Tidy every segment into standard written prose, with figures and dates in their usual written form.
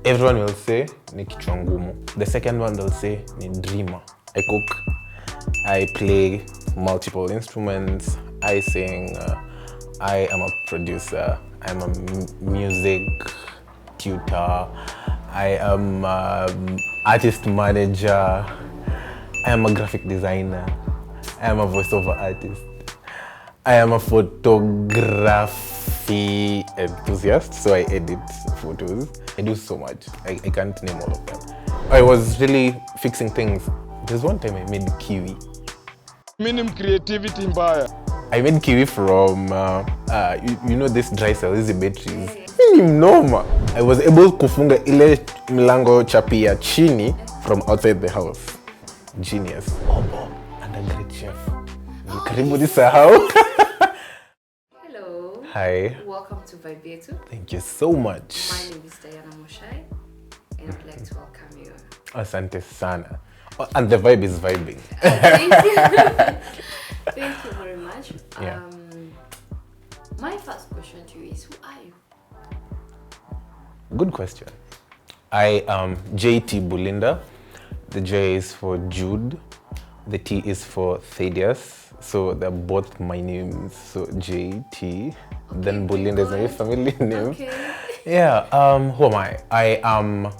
Everyone will say ni Kichwa Ngumu. The second one they'll say ni dreamer. I cook, I play multiple instruments, I sing, I am a producer, I'm a music tutor, I am artist manager, I am a graphic designer, I am a voiceover artist, I am a photography enthusiast, so I edit photos. I do so much. I can't name all of them. I was really fixing things. There's one time I made kiwi. Minimum creativity mbaya. I made kiwi from, you know this dry cell, these batteries. Minimum. I was able kufunga ile mlango chapi ya chini from outside the house. Genius. Obo, and a great chef. Karibu nisahau. Hello. Hi. Welcome to VIBEYETU. Thank you so much. My name is Diana Moshai, and I'd like to welcome you. Asante sana. Oh, and the vibe is vibing. Thank you. Thank you very much. Yeah. My first question to you is, who are you? Good question. I am JT BULINDA. The J is for Jude. The T is for Thaddeus. So they're both my names. So JT. Then BULINDA is my family name. Okay. Yeah. Who am I? I am,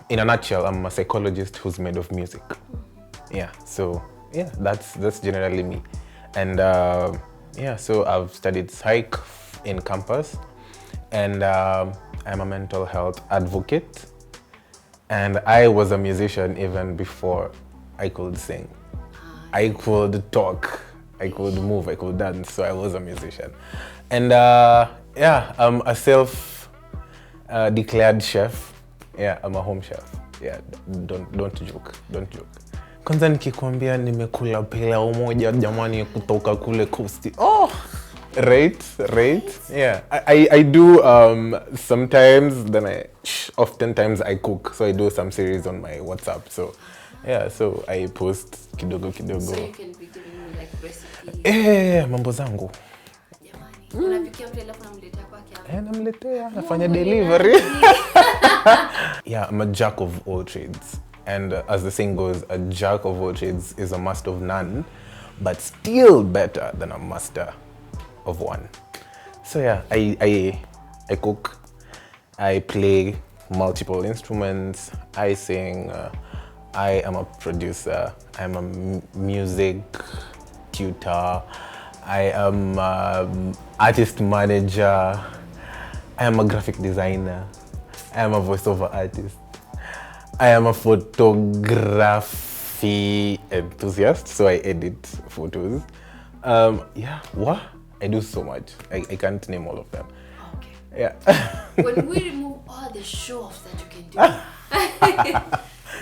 in a nutshell, I'm a psychologist who's made of music. Yeah. So yeah, that's generally me. And yeah, so I've studied psych in campus, and I'm a mental health advocate. And I was a musician even before I could sing. I could talk, I could move, I could dance, so I was a musician. And yeah, I'm a self-declared chef. Yeah, I'm a home chef. Yeah, don't joke. Kwanza nikikwambia nimekula pilau moja jamani kutoka kule coast. Oh, right. Yeah, I do sometimes, then oftentimes I cook. So I do some series on my WhatsApp. So yeah, so I post kidogo. So you can be giving me like recipes. Mambo zangu. Jamani. Unapikia mtu alafu unamletea kwake hapo. Namletea, nafanya delivery. Yeah, I'm a jack of all trades. And as the saying goes, a jack of all trades is a master of none, but still better than a master of one. So yeah, I cook, I play multiple instruments, I sing, I am a producer, I'm a music tutor, I am artist manager, I am a graphic designer, I am a voiceover artist, I am a photography enthusiast, so I edit photos. Yeah, what? I do so much. I can't name all of them. Okay. Yeah. When we remove all the show-offs that you can do,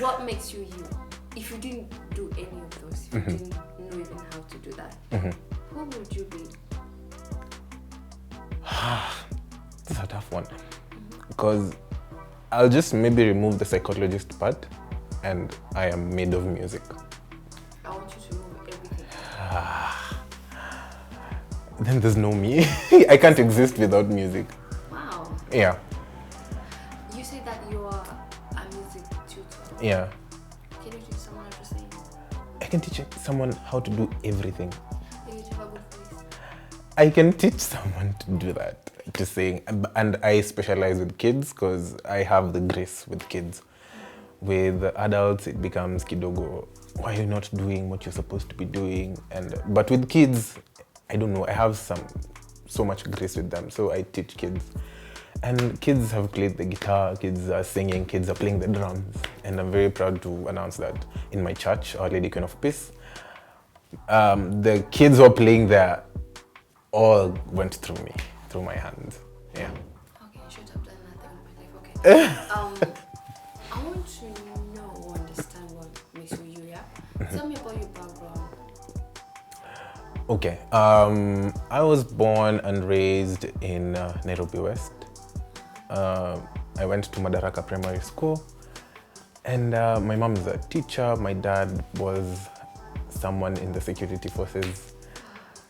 what makes you you? If you didn't do any of those, if you didn't know even how to do that, who would you be? This is a tough one. Because I'll just maybe remove the psychologist part, and I am made of music. I want you to remove everything. Then there's no me. I can't exist without music. Wow. Yeah. You say that you are a music tutor. Yeah. Can you teach someone how to sing? I can teach someone how to do everything. Do you have a good voice? I can teach someone to do that, to sing. And I specialize with kids because I have the grace with kids. With adults, it becomes kidogo, why are you not doing what you're supposed to be doing? But with kids, I don't know, I have so much grace with them, so I teach kids. And kids have played the guitar, kids are singing, kids are playing the drums. And I'm very proud to announce that in my church, Our Lady Queen of Peace, the kids who are playing there all went through me, through my hands. Yeah. Okay, I should have done that in my life. Okay. I want to know or understand what makes you you, yeah? Tell me about your background. Okay. I was born and raised in Nairobi West. I went to Madaraka Primary School, and my mom is a teacher. My dad was someone in the security forces,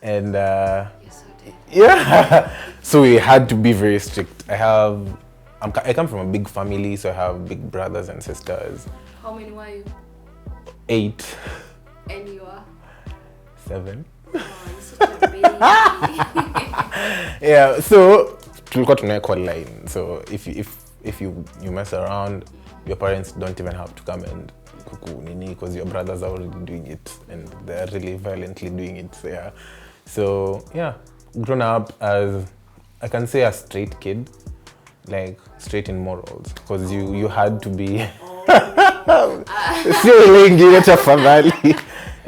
and Yes, I did. yeah, so we had to be very strict. I have I come from a big family, so I have big brothers and sisters. How many were you? 8. And you are? 7. Oh, you're such a baby. Yeah, so tulikuwa tunaweka line. So if you mess around, your parents don't even have to come and kuku nini because your brothers are already doing it and they're really violently doing it. Yeah. So yeah, grown up as I can say a straight kid, like straight in morals, because you had to be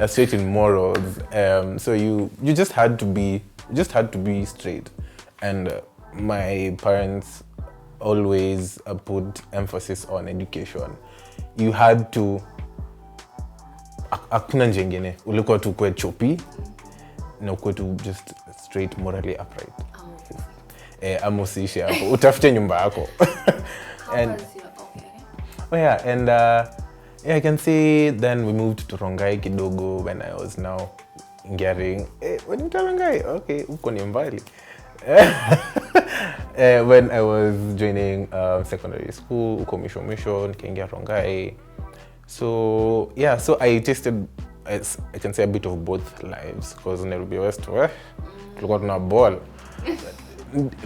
straight in morals. So you just had to be straight, and my parents always put emphasis on education. You had to hakuna njengine ulikuwa tu kwa chopi na uko tu just straight morally upright. Amosishi hapo utafute nyumba yako. And oh yeah, and yeah, I can say then we moved to Rongai kidogo when I was now getting when you Rongai, okay, uko ni mbali. When I was joining secondary school, uko misho nikaingia Rongai. So yeah, so I tasted, I can say, a bit of both lives, because Nairobi West, tulikuwa tuna ball.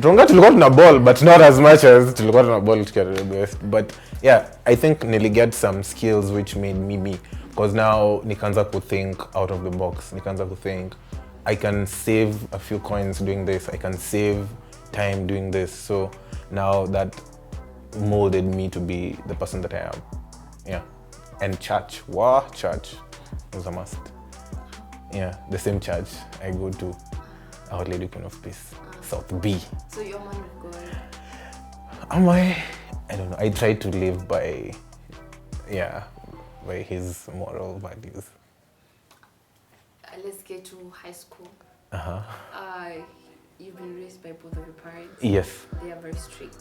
Rongai tulikuwa tuna ball, but not as much as tulikuwa tuna ball tukiwa Nairobi West. But yeah, I think nearly get some skills which made me, because now nikaanza ku think out of the box. Nikaanza ku think I can save a few coins doing this. I can save time doing this. So now that molded me to be the person that I am. Yeah. And church. Wow, church was a must. Yeah, the same church I go to, Our Lady Queen of Peace, South B. So you're a man of God? Am I? I don't know. I try to live by his moral values. Let's get to high school. You've been raised by both of your parents? Yes. They are very strict.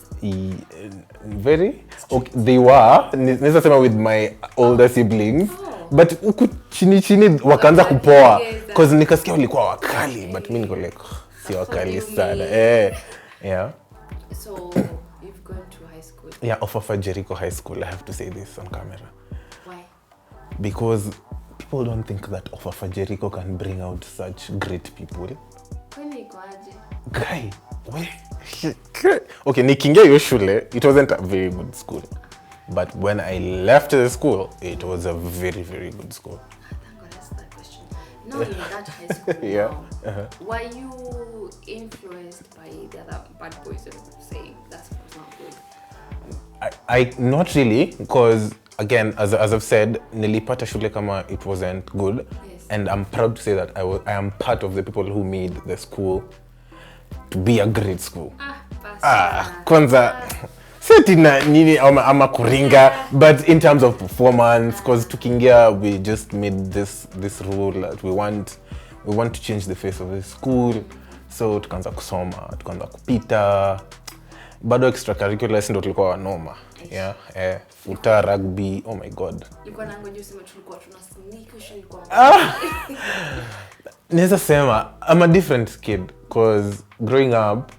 Very? Okay, they were. Nisa sema with my older siblings. Oh. But huku chini wakaanza kupoa. Because nikasikia walikuwa wakali. But mimi niko like, si wakali sana. Yeah. So, you've gone to high school? Yeah, Ofafa Jericho High School. I have to say this on camera. Why? Because people don't think that Ofafa Jericho can bring out such great people. Guy, okay, nikiingia hiyo shule, it wasn't a very good school. But when I left the school, it was a very, very good school. Thank God I asked that question. Now you're in that high school yeah. now, were you influenced by the other bad boys and saying that's not good? I not really, because again, as I've said, nilipata shule kama it wasn't good. Yes. And I'm proud to say that I am part of the people who made the school to be a great school. Kwanza seti na nini ama kuringa, but in terms of performance, because tukiingia we just made this rule that we want to change the face of the school. So tukaanza kusoma, tukaanza kupita. Bado extracurriculars ndo tulikuwa wanoma. Yeah, futa, rugby, oh my god. Ilikuwa nangoja useme tulikuwa tunasneak ushilikuwa. Neza sema, I'm a different kid, because growing up,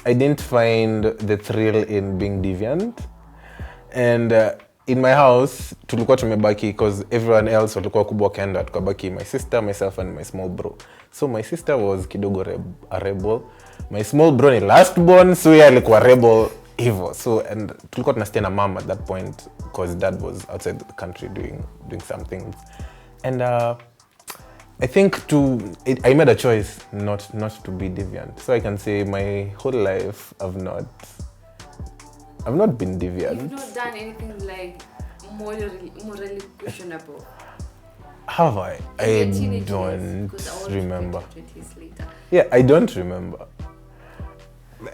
I didn't find the thrill in being deviant. And in my house, tulikuwa tumebaki, because everyone else walikuwa kubwa kenda, tukabaki my sister, myself, and my small bro. So my sister was kidogo a rebel. My small bro ni last born, so yeye alikuwa rebel hivyo. So, and tulikuwa tunastay na mom at that point, because dad was outside the country doing some things. And I think I made a choice not to be deviant. So I can say my whole life I've not been deviant. You've not done anything like morally questionable. Have I? I don't remember. Yeah, I don't remember.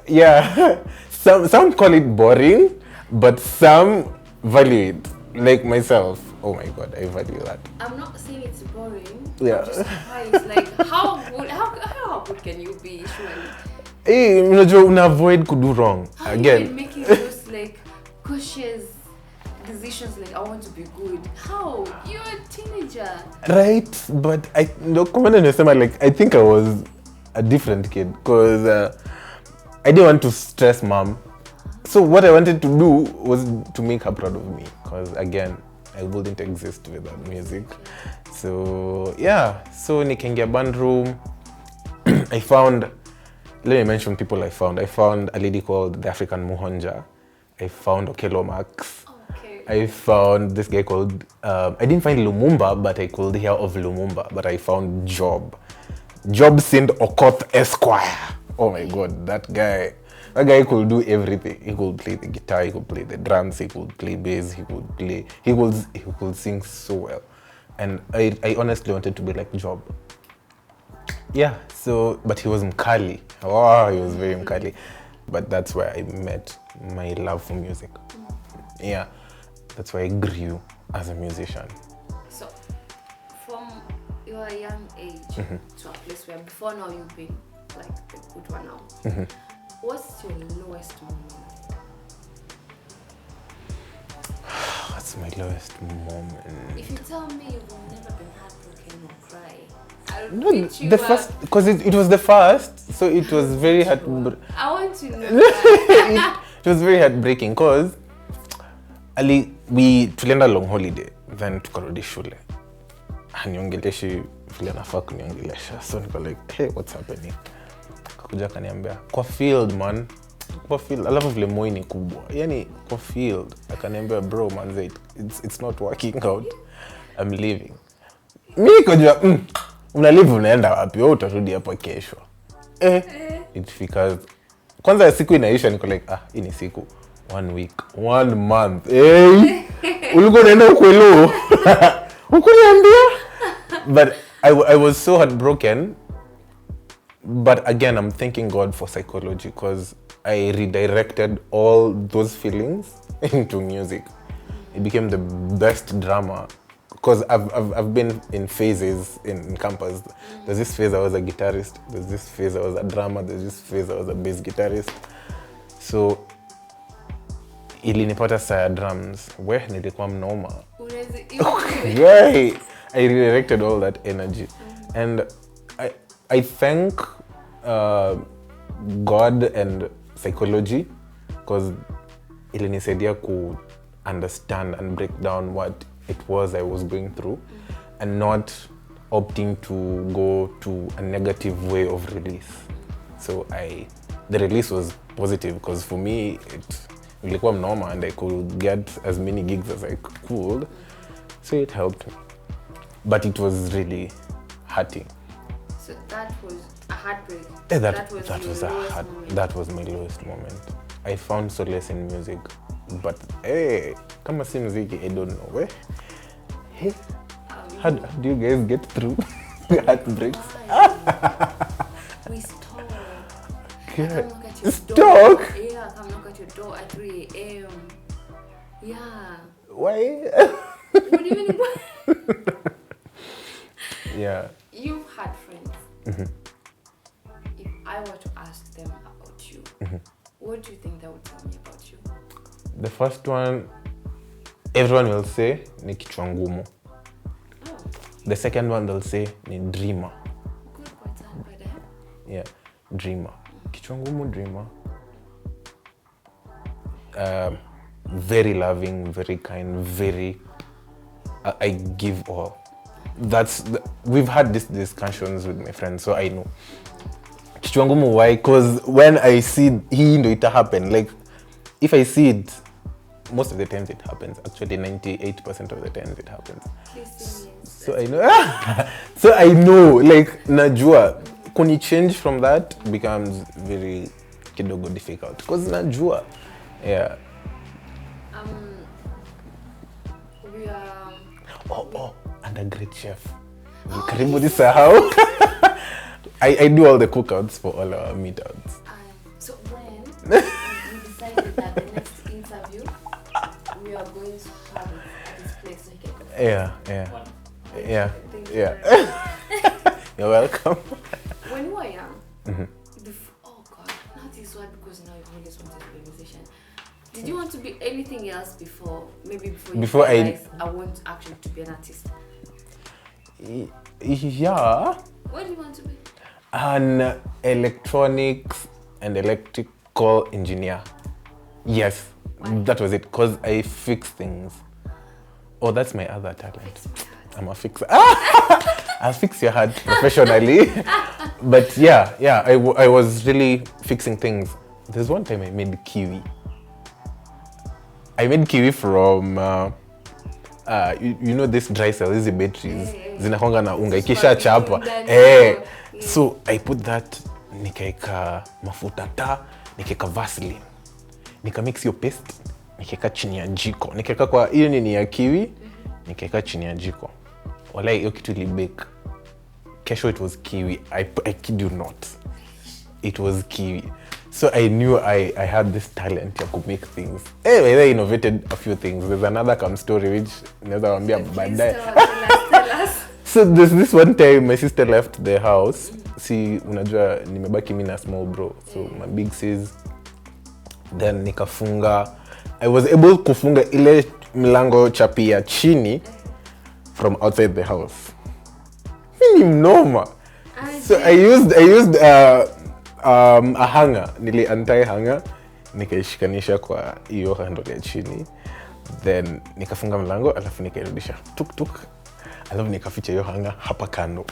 Yeah, some call it boring, but some value it. Like myself, oh my god, I value that. I'm not saying it's boring. Yeah. I'm just surprised. Like, how good can you be, surely? Hey, una avoid could do wrong. How again. You making those like cautious decisions, like I want to be good. How? You're a teenager. Right, but I think I was a different kid, because I didn't want to stress mom. So what I wanted to do was to make her proud of me, because again, I wouldn't exist without music. So yeah, so nikaingia band room. I found, let me mention people I found. I found a lady called the African Muhonja. I found Okelo Max. Okay. I found this guy called, I didn't find Lumumba, but I could hear of Lumumba. But I found Job Sind Okoth Esquire. Oh my God, that guy could do everything. He could play the guitar, he could play the drums, he could play bass, he could sing so well. And I honestly wanted to be like Job. Yeah, so, but he was mkali. Oh, he was very mkali. But that's where I met my love for music. Yeah, that's why I grew as a musician. So, from your young age to a place where before now you've been like the good one now, what's your lowest moment? What's my lowest moment? If you tell me you've never been heartbroken or cry, I'll No, pitch you the first, because it was the first, so it was very hard. I want to know that. It was very heartbreaking because we tulienda long holiday, then tukarudi shule. Aniongeleshi vile nafaa kuniongelesha. So niko like, hey, what's happening? Kakuja kaniambia, kwa field man. Kwa field, alafu vile moi ni kubwa. Yani kwa field, akaniambia bro manze, it's not working out. I'm leaving. Mimi kujua, unalive unaenda wapi? Wewe utarudi hapo kesho. Ikifika kwanza siku inaisha niko like, hii ni siku 1 week, 1 month. Ulikuwa unaenda ukwelo. Ukuniambia? But I was so heartbroken. But again, I'm thanking God for psychology because I redirected all those feelings into music. It became the best drama. Because I've been in phases in campus. There's this phase I was a guitarist. There's this phase I was a drummer. There's this phase I was a bass guitarist. So ilinipata saa drums. Nilikuwa mnoma. Right. I redirected all that energy. And I thank God and psychology because ilinisaidia ku understand and break down what it was I was going through and not opting to go to a negative way of release. So the release was positive because for me ilikuwa mnoma and I could get as many gigs as I could. So it helped me. But it was really hurting. So that was a heartbreak. That was my lowest moment. I found solace in music. But kama si muziki, I don't know. How do you guys get through heartbreaks? We stalk. Good. Stalk? Yeah, come knock at your door at 3 a.m. Yeah. Why? What do you mean? Yeah. You've had friends. If I were to ask them about you, what do you think they would tell me about you? The first one, everyone will say, ni Kichwa Ngumu. Oh. The second one, they'll say, ni dreamer. Good pattern, by them. Yeah, dreamer. Kichwa Ngumu, dreamer. Very loving, very kind, I give all. We've had these discussions with my friends, so I know. Kichwa Ngumu, why? Because when I see it happen, like if I see it, most of the times it happens. Actually, 98% of the times it happens. So I know. So I know, like najua. When you change from that, becomes very kidogo difficult. Because najua. Yeah. We are. Oh, and a great chef. Karibu nisahau. I do all the cookouts for all our meetouts. So when we decided that the next interview we are going to have it at this place, so you can Yeah. You're welcome. When you were young, oh God, not this one because now you've always wanted to be a musician. Did you want to be anything else before? Maybe before you realized I want actually to be an artist. Yeah. What do you want to be? An electronics and electrical engineer. Yes, Why? that was it. Because I fix things. Oh, that's my other talent. I'm a fixer. I'll fix your heart professionally. But yeah, I was really fixing things. There's one time I made kiwi. I made kiwi from, you know this dry cell, these batteries. Zinakonga na unga, ikisha chapa. So I put that, nikaeka mafuta taa, nikaeka Vaseline. Nika mix your paste, nikaeka chini ya jiko. Nikaeka kwa hiyo nini ya kiwi, nikaeka chini ya jiko. Walai hiyo kitu ilibake. Kesho it was kiwi. I kid you not. It was kiwi. So I knew I had this talent to make things. I innovated a few things. There's another story which naweza waambia baadaye. Tell us. So there's this one time my sister left the house. Si unajua nimebaki mimi na small bro. So my big sis. Then nikafunga. I was able kufunga ile mlango chapi ya chini from outside the house. Mimi mnoma. So I used a hanger, nili untie hanger, nikaishikanisha kwa hiyo handle ya chini. Then nikafunga mlango, alafu nikairudisha tuk, alafu nikaficha hiyo hanger hapa kando.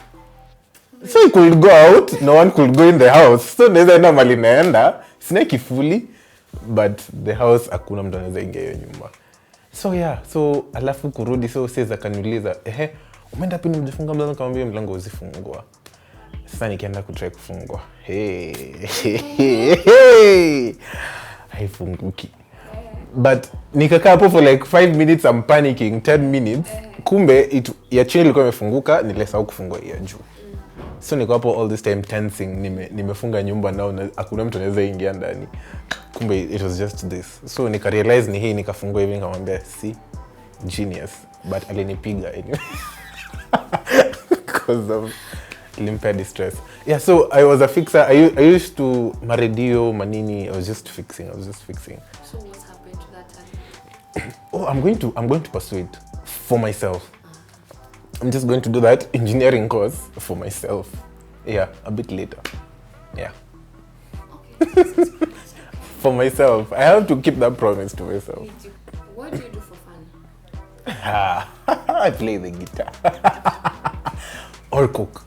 So I could go out, no one could go in the house. So naweza enda mali naenda, sina kifuli, but the house hakuna mtu anaweza ingia hiyo nyumba. So yeah, so alafu kurudi, so sasa kaniuliza, umeenda pini mjifunga mlango? Nikamwambia mlango uzifungua. Sasa nikienda kutry kufungua. Haifunguki. But nikakaa hapo for like 5 minutes, I'm panicking, 10 minutes. Kumbe ya chini ilikuwa imefunguka, nilisahau kufungua ya juu. So niko hapo all this time tensing, nimefunga nyumba nao na hakuna mtu anaweza ingia ndani. Kumbe it was just this. So nika realize ni hii, nikafungua hivi, nikamwambia si genius, but alinipiga anyway. Because of limpia distress. Yeah, so I was a fixer. I used to radio, manini. I was just fixing. So what happened to that time? Oh, I'm going to pursue it for myself. I'm just going to do that engineering course for myself. Yeah, a bit later. Yeah. Okay. For myself. I have to keep that promise to myself. What do you do for fun? I play the guitar. Or cook.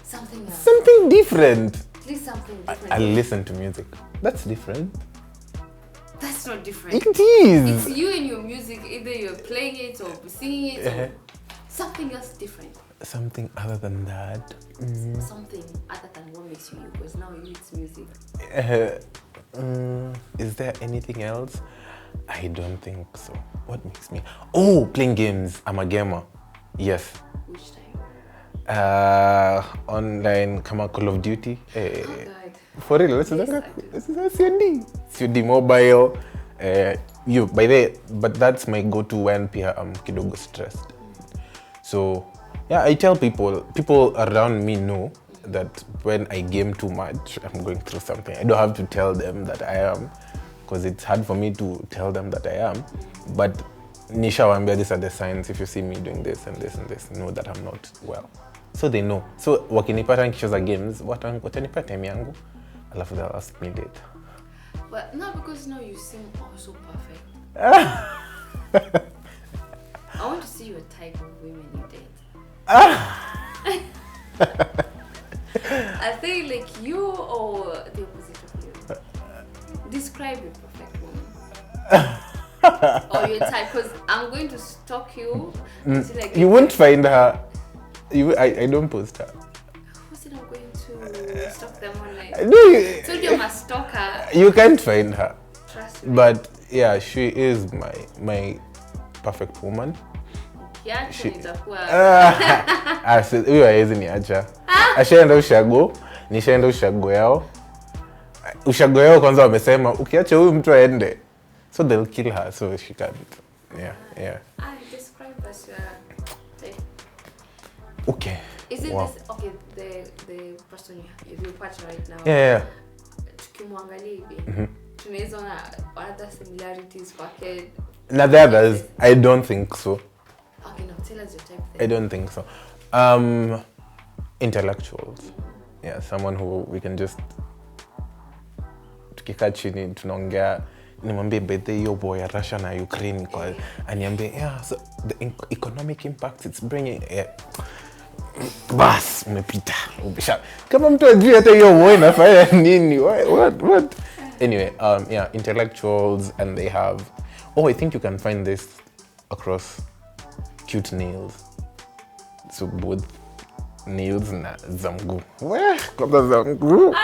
Something else. Something different. At least something different. I listen to music. That's different. That's not different. It is. It's you and your music. Either you're playing it or singing it or something else different. Something other than that. Something other than what makes you you. Because now you it's music. Is there anything else? I don't think so. What makes me? Oh, playing games. I'm a gamer. Yes. Which time? Online, kama Call of Duty. Oh God. For real, this is COD mobile. But that's my go-to when I'm kidogo stressed. So yeah, I tell people around me know that when I game too much, I'm going through something. I don't have to tell them that I am, because it's hard for me to tell them that I am. But nishawambia, these are the signs. If you see me doing this and this and this, know that I'm not well. So they know. So wakinipata nikicheza games, watanipa time yangu, alafu they'll ask me later. But not because now you seem also perfect. I want to see your type of women you date. I think like you or the opposite of you. Describe your perfect woman. Or your type, because I'm going to stalk you. Like you won't find her. I don't post her. Who said I'm going to stalk them online? No, So you're my stalker. You can't find her. Trust me. But yeah, she is my perfect woman. Yeah, nitakuwa. Huyo hawezi niacha. Ashaenda ushago, nishaenda ushago yao. Ushago yao kwanza wamesema ukiacha huyu mtu aende, so they'll kill her, so she can't. Yeah. I describe as type. Okay. Is it Wow. this okay? The person your partner right now. Yeah. Tukimwangalia hivi, tunaweza ona other similarities kwake. Now the others, I don't think so. Okay, now tell us your type thing. I don't think so. Intellectuals. Yeah, someone who we can just tukikaa chini tunaongea nimwambie bethe hiyo boy ya Russia na Ukraine kwa aniambie yeah, so the economic impact it's bringing bas umepita kama mtu ajui hata hiyo boy inafanya nini what anyway yeah, intellectuals, and they have I think you can find this across cute nails, so both nails na zangu kwa zangu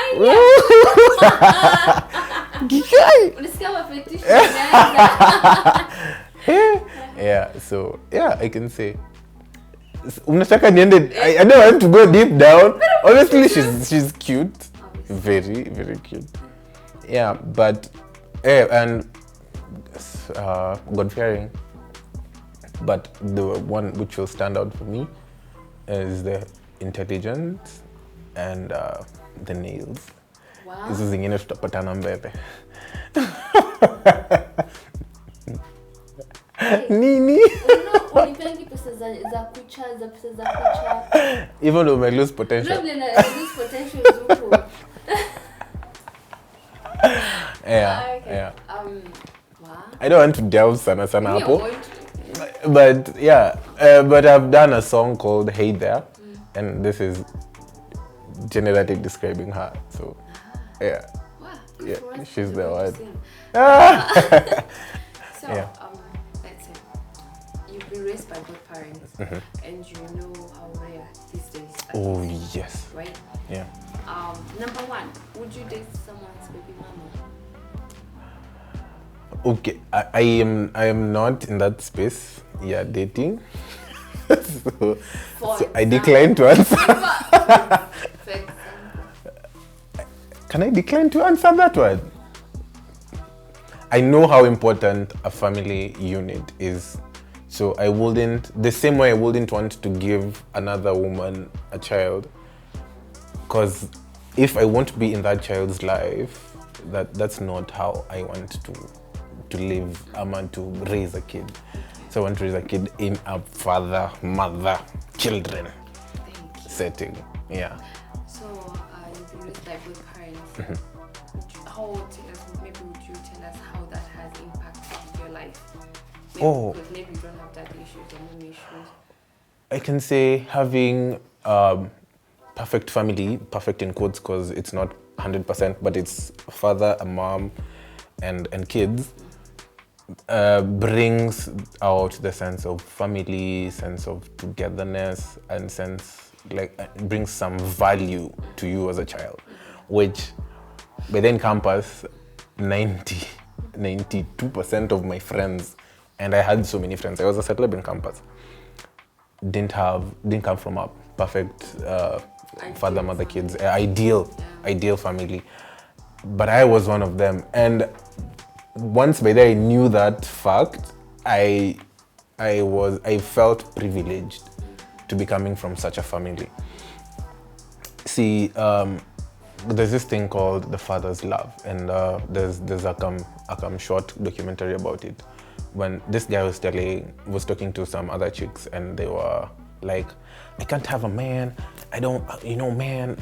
yeah, so yeah, I can say unataka niende I don't want to go deep down. Obviously she's cute, very very cute, yeah, but and God-fearing, but the one which will stand out for me is the intelligence and the nails. Wow. Hizo zingine tutapatana mbele. Nini? Ulipendi pesa za kucha. Even though I lose potential. Problem na lose potential zuko. Yeah. Okay. Yeah. Wow. I don't want to delve sana hapo. Going to. But yeah, but I've done a song called Hey There, and this is generally describing her. So yeah. Wow. Yeah, she's the one. So, yeah. let's say you've been raised by both parents, and you know how rare these days that Oh is, yes. right? Yeah. Number one, would you date someone's baby mama? Okay, I am not in that space. Yeah, dating. so I decline to answer. For example. Can I decline to answer that one? I know how important a family unit is. So I wouldn't, the same way I wouldn't want to give another woman a child, because if I want to be in that child's life, that's not how I want to live. I want to raise a kid. So I want to raise a kid in a father, mother, children setting. Yeah. So you've been raised by both parents. Maybe would you tell us how that has impacted your life? Maybe because maybe you don't have daddy issues or mommy issues. I can say having perfect family, perfect in quotes because it's not 100%, but it's father, a mom, and kids, brings out the sense of family, sense of togetherness, and brings some value to you as a child, which within campus, 92% of my friends, and I had so many friends, I was a celeb in campus, didn't come from a perfect father, mother, kids, ideal family. But I was one of them. And once by then I knew that fact, I felt privileged to be coming from such a family. See, there's this thing called the father's love, and there's a short documentary about it. When this guy was talking to some other chicks, and they were like, I can't have a man, I don't, man.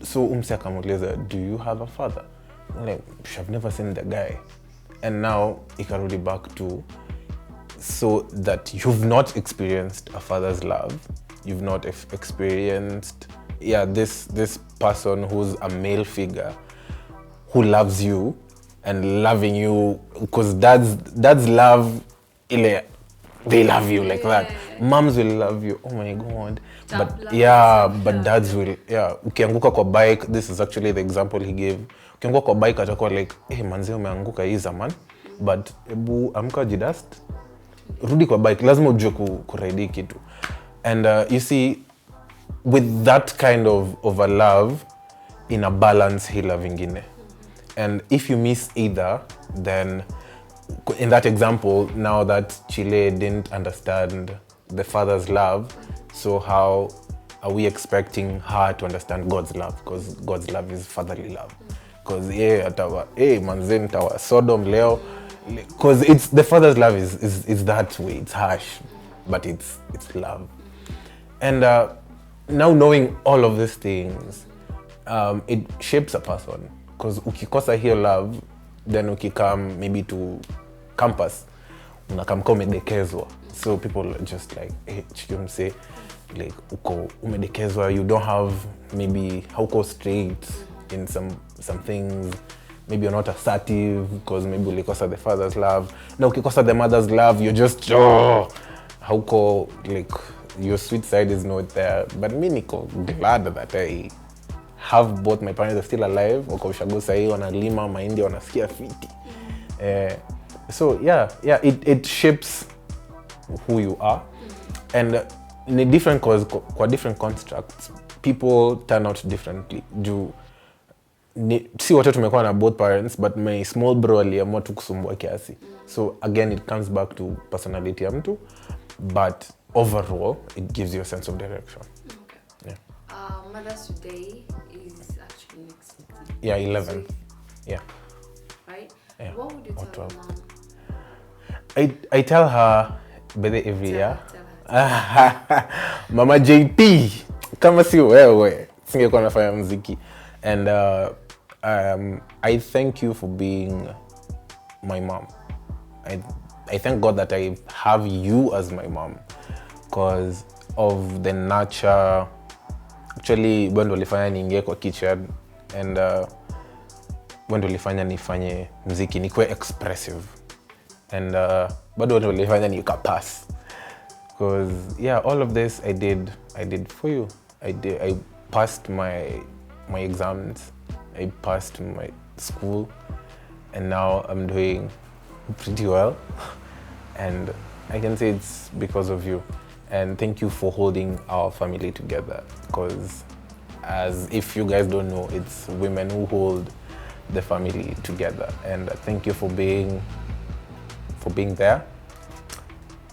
So umse akamuuliza, do you have a father? Like, I've never seen the guy. And now ikarudi back to, so that you've not experienced a father's love, you've not experienced this person who's a male figure who loves you and loving you, because dad's love, they love you like that. Moms will love you, oh my god. But dads will, ukianguka kwa bike, this is actually the example he gave. Ukianguka kwa bike atakuwa like, manzi umeanguka hii zaman, but ebu amka jidust, rudi kwa bike, lazima ujue kuride kitu. And you see, with that kind of a love, in a balance hila vingine. And if you miss either, then in that example, now that Chile didn't understand the father's love, so how are we expecting her to understand God's love? Because God's love is fatherly love. Because manzen tawa Sodom leo, because it's the father's love is that way. It's harsh, but it's love. And now knowing all of these things, it shapes a person. Because ukikosa hiyo love, then ukikam maybe to campus unakam kama umedekezwa. So people are just like, hey, say like uko umedekezwa, you don't have maybe hauko straight in some things, maybe you're not assertive because maybe ulikosa the father's love. Na ukikosa the mother's love, you're just hauko, like your sweet side is not there. But me niko glad that I have both my parents are still alive. Wako ushago sahi wanalima mahindi wanasikia fiti. So yeah, it shapes who you are. And in a different cause, kwa different constructs, people turn out differently. Si wote tumekuwa na both parents, but my small bro aliamua tu kusumbua kiasi. So again, it comes back to personality ya mtu, but overall, it gives you a sense of direction. Okay. Yeah. Mother's Day is actually next. Yeah, 11. Yeah. Right? Yeah. What would you tell your mom? I tell her every year. Tell her. Mama JP, kama si wewe, singekuwa nafanya muziki. And I thank you for being my mom. I thank God that I have you as my mom because of the nurture. Actually, when ulifanya niingie kwa kitchen and when ulifanya nifanye muziki nikuwe expressive. And bado when ulifanya nikapass. Because yeah, all of this I did for you. I passed my exams. I passed my school, and now I'm doing pretty well. And I can say it's because of you. And thank you for holding our family together. Because as if you guys don't know, it's women who hold the family together. And thank you for being there.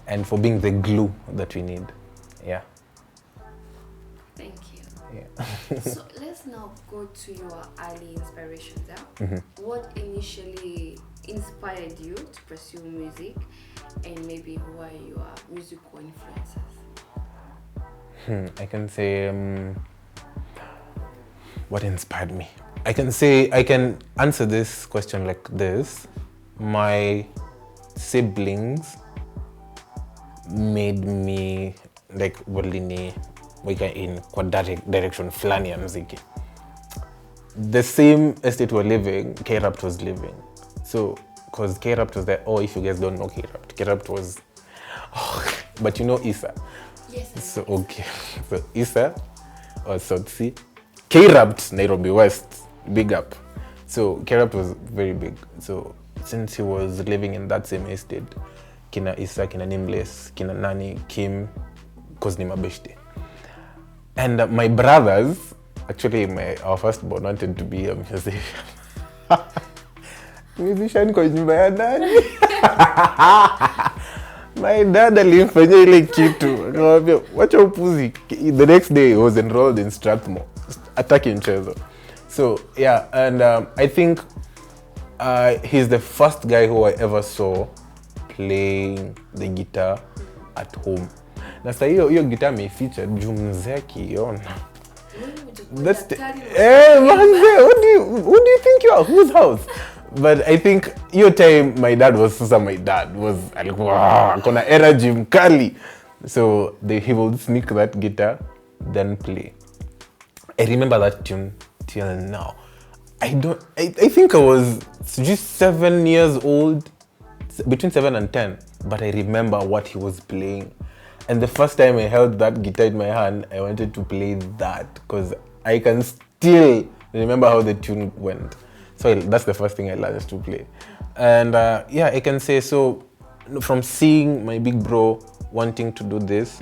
And for being the glue that we need. Yeah. Thank you. Yeah. So let's now go to your early inspirations. Yeah? What initially inspired you to pursue music, and maybe who are your musical influences? I can say what inspired me. I can say I can answer this question like this. My siblings made me like wika in kwa direction flani ya muziki. The same estate we're living, K-Rapt was living. So, because K-Rapt was there, if you guys don't know K-Rapt was, but you know Issa. Yes. So, okay. So, Issa or South Sea. K-Rapt, Nairobi West, big up. So, K-Rapt was very big. So, since he was living in that same estate, kina Issa, kina Nameless, kina Nani, Kim, cause ni mabeshte. And my brothers, actually our firstborn wanted to be a musician. Musician kwa nyumba ya nani? My dad alimfanyia ile kitu. Akamwambia, wacha upuzi. The next day he was enrolled in Strathmore, attacking mchezo. So yeah, and I think he's the first guy who I ever saw playing the guitar at home. Na sasa hiyo guitar me featured juu mzee akiona. That's the, manze, what do you think you are? Whose house? But I think your time my dad was alikuwa akona energy mkali. So he would sneak that guitar then play. I remember that tune till now. I think I was just 7 years old, between 7 and 10, but I remember what he was playing. And the first time I held that guitar in my hand, I wanted to play that because I can still remember how the tune went. So that's the first thing I learned to play. And yeah, I can say so from seeing my big bro wanting to do this,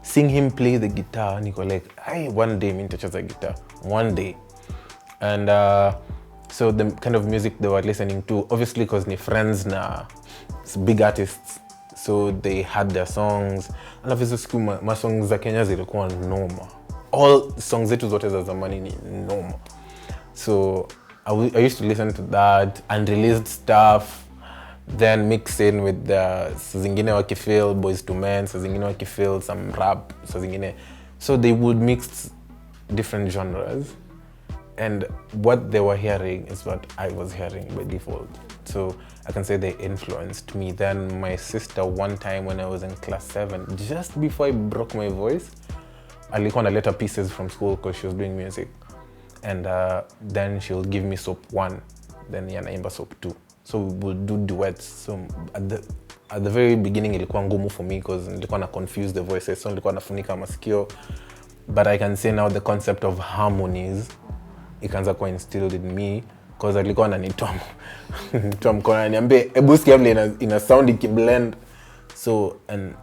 seeing him play the guitar, and go like, hey, one day me nitacheza guitar, one day. And so the kind of music they were listening to, obviously because ni friends na big artists, so they had their songs. And obviously my songs za Kenya zilikuwa noma. All songs zetu zote za zamani ni noma. So I used to listen to that, unreleased stuff, then mix in with the zingine wakifeel Boys to Men, zingine wakifeel some rap, zingine. So they would mix different genres. And what they were hearing is what I was hearing by default. So I can say they influenced me. Then my sister, one time when I was in class 7, just before I broke my voice, alikuwa analeta pieces from school because she was doing music. And then she'll give me soap 1, then naimba soap 2. So we would do duets. So at the very beginning ilikuwa ngumu for me because nilikuwa na confuse the voices, so nilikuwa nafunika masikio. But I can say now the concept of harmonies ikaanza kuwa instilled in me because alikuwa ananitoa mkono ananiambia hebu sikia vile ina sound ikiblend. So and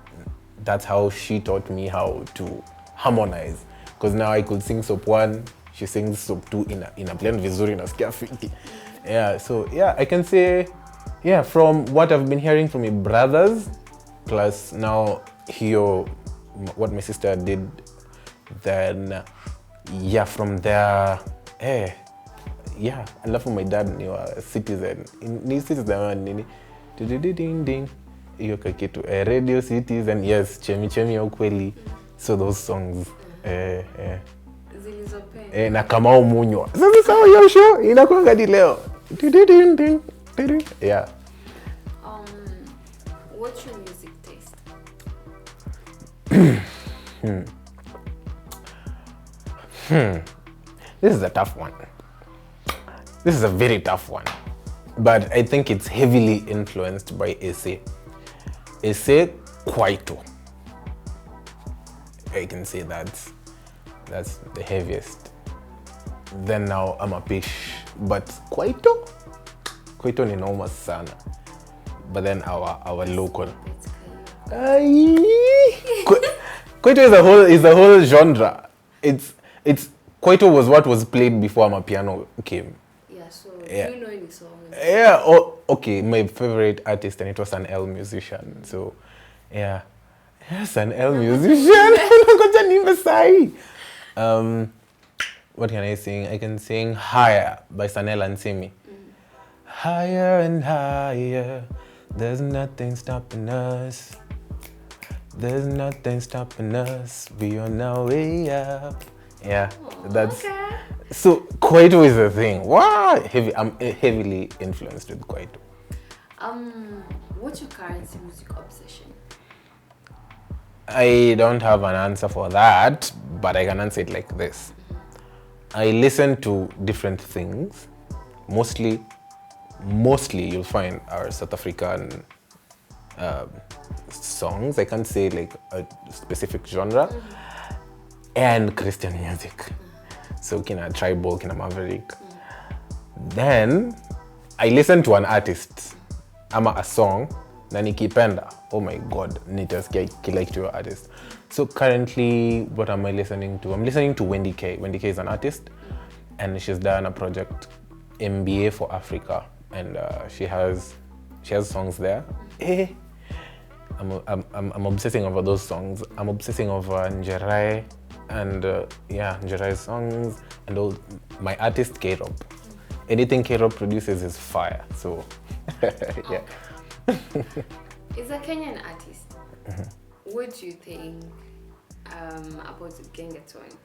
that's how she taught me how to harmonize, because now I could sing soap 1, she sings soap 2 in a blend vizuri, nasikia fiti. Yeah, so yeah, I can say yeah, from what I've been hearing from my brothers plus now here what my sister did, then yeah, from there yeah, I love my dad ni wa Citizen. Ni Citizen nini? Ding ding. Hiyo kakitu Radio Citizen. Yes, chemi ya ukweli. So those songs Zilizopenda. Na kama umunywa. Sasa sawa hiyo show inakuwa hadi leo. Ding ding. Yeah. What's your music taste? This is a tough one. This is a very tough one. But I think it's heavily influenced by Ese Kwaito. I can say that's the heaviest. Then now I'm a fish. But Kwaito ni noma sana. But then our local. Kwaito is a whole genre. It's Kwaito was what was played before Amapiano came. Yeah, so Yeah. do you know any song? Yeah, oh, okay, my favorite artist, and it was an L musician. So yeah, yes, an L musician. What can I sing? I can sing Higher by Sanel and Simi. Higher and higher, there's nothing stopping us. There's nothing stopping us. We on our way up. Yeah, that's okay. So Kwaito is a thing. Wow, I'm heavily influenced with Kwaito. What's your current music obsession? I don't have an answer for that, but I can answer it like this. I listen to different things. Mostly you'll find are South African songs. I can't say like a specific genre. And Christian music. So kina tribal, kina maverick. Then I listen to an artist ama a song na nikipenda, oh my god, nitasikia kila kitu ya artist. So currently what am I listening to? I'm listening to Wendy K. Wendy K is an artist and she's done a project MBA for Africa, and she has songs there. I'm obsessing over those songs. I'm obsessing over Njerai and Njerai's songs and all. My artist K-Rob. Anything K-Rob produces is fire. So yeah. Is a Kenyan artist. What do you think about Gengeton?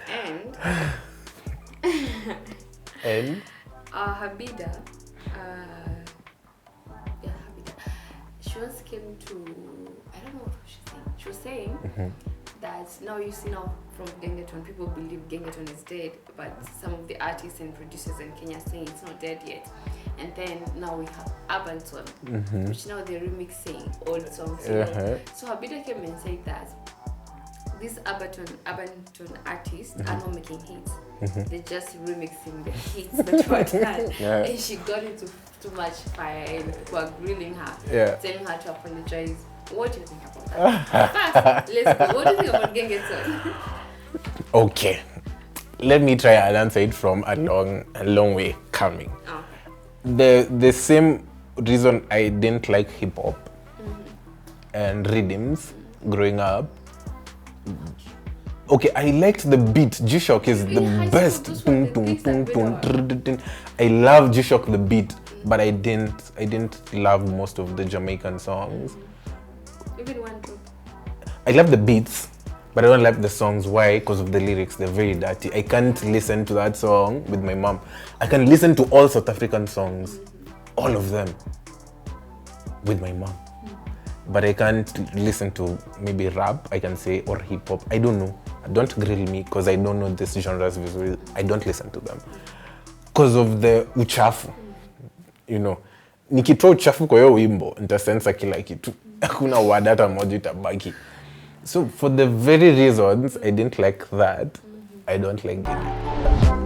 And And Habida, she once came to, I don't know what she was saying. She was saying that now you see now from Gengeton, people believe Gengeton is dead, but some of the artists and producers in Kenya saying it's not dead yet. And then now we have Abanton, which now they're remixing old songs. You know? So Habida came and said that these Abanton artists are not making hits. They're just remixing the hits that were done. And she got into too much fire and people are grilling her, telling her to apologize. What do you think about that? Let's go. What do you think about Gengeton? okay, let me try and answer it from a long way coming. The same reason I didn't like hip hop and rhythms growing up. Okay, I liked the beat. G-Shock is the best. I love G-Shock the beat, but I didn't love most of the Jamaican songs. Even one, two. I love the beats, But I don't like the songs. Why? Because of the lyrics. They're very dirty. I can't listen to that song with my mom. I can listen to all South African songs, all of them, with my mom. But I can't listen to maybe rap, I can say, or hip hop. I don't know. Don't grill me because I don't know these genres visually. I don't listen to them. Because of the uchafu. You know. Nikitoa uchafu kwa hiyo wimbo, nitasensa kila kitu. Hakuna word hata moja itabaki. So for the very reasons I didn't like that, I don't like it.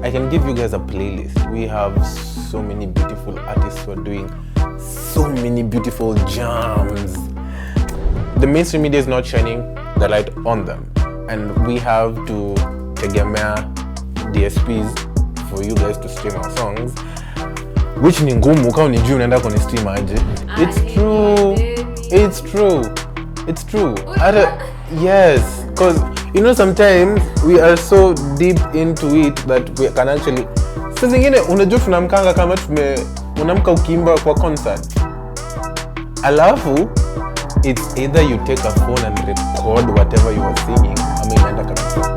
I can give you guys a playlist. We have so many beautiful artists who are doing so many beautiful jams. The mainstream media is not shining the light on them. And we have to tegemea DSPs for you guys to stream our songs. Which ni ngumu kama unijui unaenda kuni stream aje. It's true. It's true. It's true. Yes, because you know sometimes we are so deep into it that we can actually. Sasa zingine unajua tunamkanga kama unamka ukiimba kwa concert. Alafu it's either you take a phone and record whatever you are singing, ama inaenda kabisa.